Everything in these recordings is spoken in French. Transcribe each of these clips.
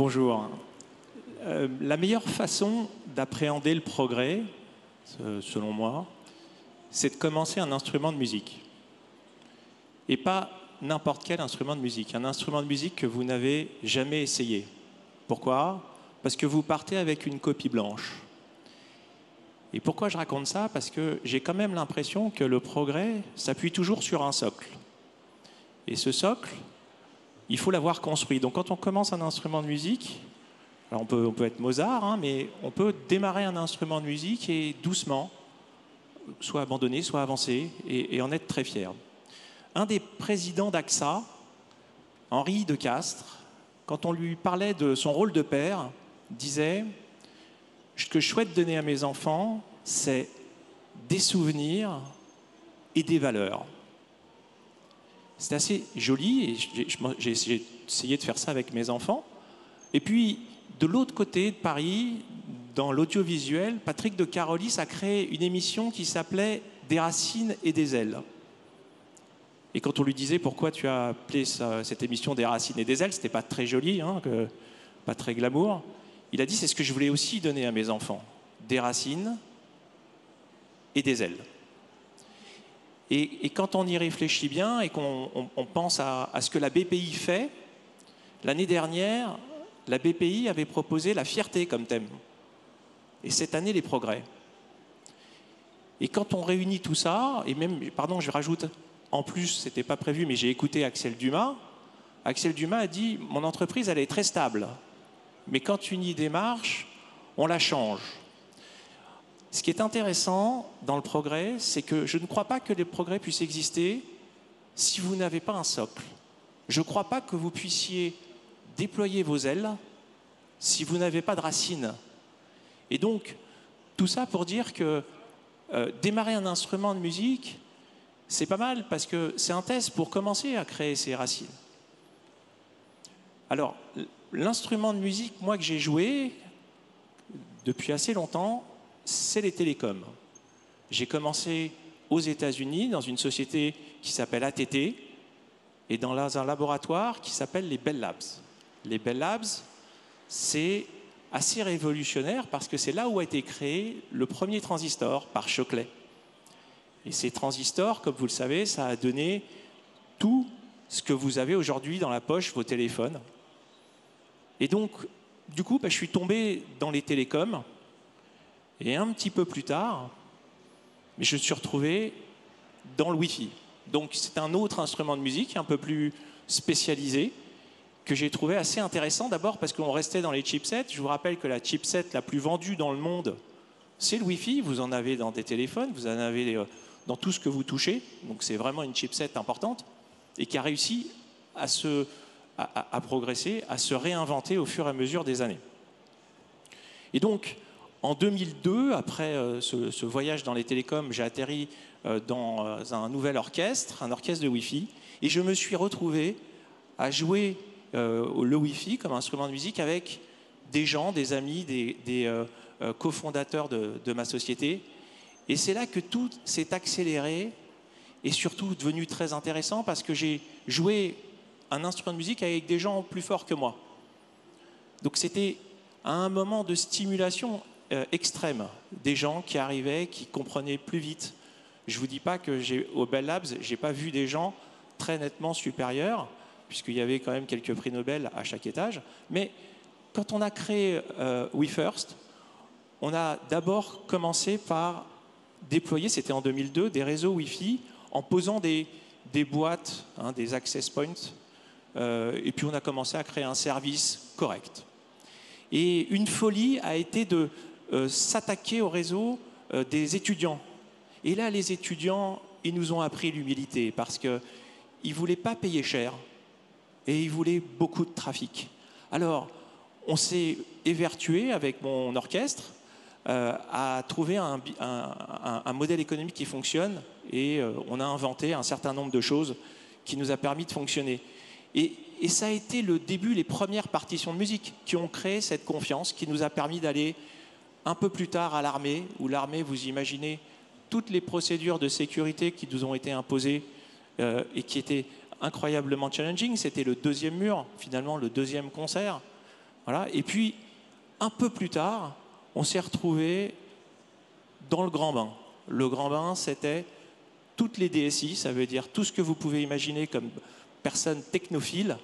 Bonjour. La meilleure façon d'appréhender le progrès, selon moi, c'est de commencer un instrument de musique. Et pas n'importe quel instrument de musique. Un instrument de musique que vous n'avez jamais essayé. Pourquoi? Parce que vous partez avec une copie blanche. Et pourquoi je raconte ça? Parce que j'ai quand même l'impression que le progrès s'appuie toujours sur un socle. Et ce socle, il faut l'avoir construit. Donc quand on commence un instrument de musique, alors on peut être Mozart, hein, mais on peut démarrer un instrument de musique et doucement, soit abandonner, soit avancer, et en être très fier. Un des présidents d'AXA, Henri de Castres, quand on lui parlait de son rôle de père, disait « Ce que je souhaite donner à mes enfants, c'est des souvenirs et des valeurs. » C'est assez joli, et j'ai essayé de faire ça avec mes enfants. Et puis, de l'autre côté de Paris, dans l'audiovisuel, Patrick de Carolis a créé une émission qui s'appelait « Des racines et des ailes ». Et quand on lui disait pourquoi tu as appelé cette émission « Des racines et des ailes », c'était pas très joli, hein, pas très glamour. Il a dit c'est ce que je voulais aussi donner à mes enfants, des racines et des ailes. Et quand on y réfléchit bien et qu'on pense à ce que la BPI fait, l'année dernière, la BPI avait proposé la fierté comme thème. Et cette année, les progrès. Et quand on réunit tout ça, et même, pardon, je rajoute, en plus, c'était pas prévu, mais j'ai écouté Axel Dumas. Axel Dumas a dit « Mon entreprise, elle est très stable. Mais quand une idée marche, on la change. » Ce qui est intéressant dans le progrès, c'est que je ne crois pas que les progrès puissent exister si vous n'avez pas un socle. Je ne crois pas que vous puissiez déployer vos ailes si vous n'avez pas de racines. Et donc, tout ça pour dire que démarrer un instrument de musique, c'est pas mal parce que c'est un test pour commencer à créer ses racines. Alors, l'instrument de musique, moi, que j'ai joué depuis assez longtemps, c'est les télécoms. J'ai commencé aux États-Unis dans une société qui s'appelle ATT et dans un laboratoire qui s'appelle les Bell Labs. Les Bell Labs, c'est assez révolutionnaire parce que c'est là où a été créé le premier transistor par Shockley. Et ces transistors, comme vous le savez, ça a donné tout ce que vous avez aujourd'hui dans la poche, vos téléphones. Et donc, du coup, je suis tombé dans les télécoms. Et un petit peu plus tard, je me suis retrouvé dans le Wi-Fi. Donc c'est un autre instrument de musique, un peu plus spécialisé, que j'ai trouvé assez intéressant. D'abord parce qu'on restait dans les chipsets. Je vous rappelle que la chipset la plus vendue dans le monde, c'est le Wi-Fi. Vous en avez dans des téléphones, vous en avez dans tout ce que vous touchez. Donc c'est vraiment une chipset importante et qui a réussi à progresser, à se réinventer au fur et à mesure des années. Et donc, en 2002, après ce voyage dans les télécoms, j'ai atterri dans un nouvel orchestre, un orchestre de Wi-Fi, et je me suis retrouvé à jouer le Wi-Fi comme instrument de musique avec des gens, des amis, des cofondateurs de ma société. Et c'est là que tout s'est accéléré et surtout devenu très intéressant parce que j'ai joué un instrument de musique avec des gens plus forts que moi. Donc c'était un moment de stimulation extrême, des gens qui arrivaient, qui comprenaient plus vite. Je ne vous dis pas que au Bell Labs, je n'ai pas vu des gens très nettement supérieurs, puisqu'il y avait quand même quelques prix Nobel à chaque étage. Mais quand on a créé WeFirst, on a d'abord commencé par déployer, c'était en 2002, des réseaux Wi-Fi en posant des boîtes, hein, des access points, et puis on a commencé à créer un service correct. Et une folie a été de s'attaquer au réseau des étudiants. Et là, les étudiants, ils nous ont appris l'humilité parce qu'ils ne voulaient pas payer cher et ils voulaient beaucoup de trafic. Alors, on s'est évertué avec mon orchestre à trouver un modèle économique qui fonctionne et on a inventé un certain nombre de choses qui nous a permis de fonctionner. Et ça a été le début, les premières partitions de musique qui ont créé cette confiance, qui nous a permis d'aller un peu plus tard à l'armée, où l'armée, vous imaginez, toutes les procédures de sécurité qui nous ont été imposées et qui étaient incroyablement challenging. C'était le deuxième mur, finalement, le deuxième concert. Voilà. Et puis, un peu plus tard, on s'est retrouvé dans le grand bain. Le grand bain, c'était toutes les DSI, ça veut dire tout ce que vous pouvez imaginer comme personnes technophiles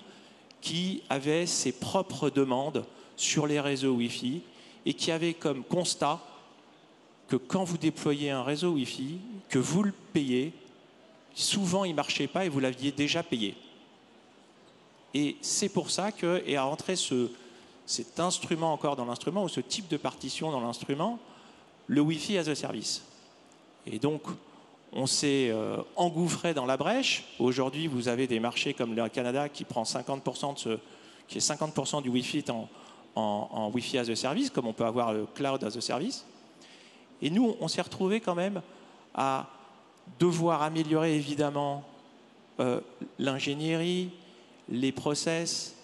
qui avaient ses propres demandes sur les réseaux Wi-Fi et qui avaient comme constat que quand vous déployez un réseau Wi-Fi, que vous le payez, souvent il ne marchait pas et vous l'aviez déjà payé. Et c'est pour ça qu'est rentré cet instrument encore dans l'instrument, ou ce type de partition dans l'instrument, le Wi-Fi as a service. Et donc, on s'est engouffré dans la brèche. Aujourd'hui, vous avez des marchés comme le Canada qui prend 50% qui est 50% du Wi-Fi en Wi-Fi as a service, comme on peut avoir le Cloud as a service. Et nous, on s'est retrouvés quand même à devoir améliorer évidemment l'ingénierie, les process,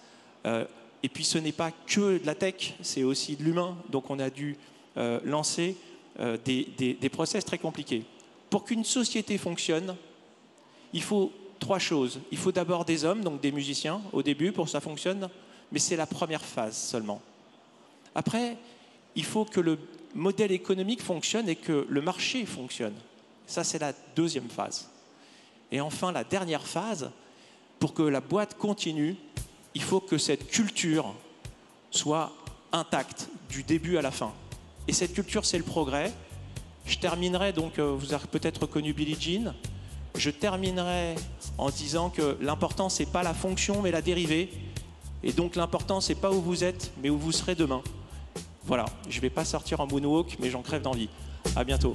et puis ce n'est pas que de la tech, c'est aussi de l'humain. Donc on a dû lancer des process très compliqués. Pour qu'une société fonctionne, il faut 3 choses. Il faut d'abord des hommes, donc des musiciens, au début, pour que ça fonctionne, mais c'est la première phase seulement. Après, il faut que le modèle économique fonctionne et que le marché fonctionne. Ça, c'est la deuxième phase. Et enfin, la dernière phase, pour que la boîte continue, il faut que cette culture soit intacte du début à la fin. Et cette culture, c'est le progrès. Je terminerai donc, vous avez peut-être reconnu Billie Jean. Je terminerai en disant que l'important, c'est pas la fonction, mais la dérivée. Et donc l'important, c'est pas où vous êtes, mais où vous serez demain. Voilà, je vais pas sortir en moonwalk, mais j'en crève d'envie. À bientôt.